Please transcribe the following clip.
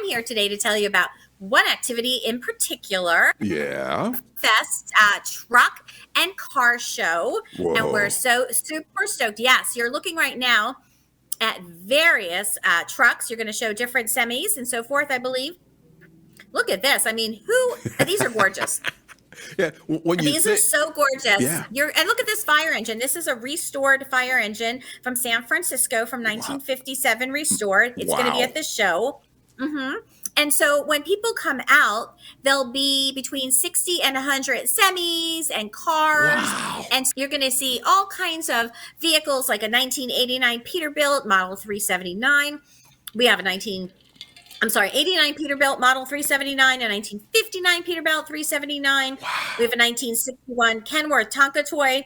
here today to tell you about one activity in particular. Yeah. Fest truck and car show. Whoa. And we're so super stoked. Yes, you're looking right now at various trucks. You're going to show different semis and so forth, I believe. Look at this. I mean, these are gorgeous. Yeah, when you These are so gorgeous. Yeah. And look at this fire engine. This is a restored fire engine from San Francisco from 1957, restored. It's going to be at the show. And so when people come out, there'll be between 60 and 100 semis and cars. Wow. And you're going to see all kinds of vehicles, like a 1989 Peterbilt Model 379. We have a 89 Peterbilt Model 379, a 1959 Peterbilt 379. Wow. We have a 1961 Kenworth Tonka toy.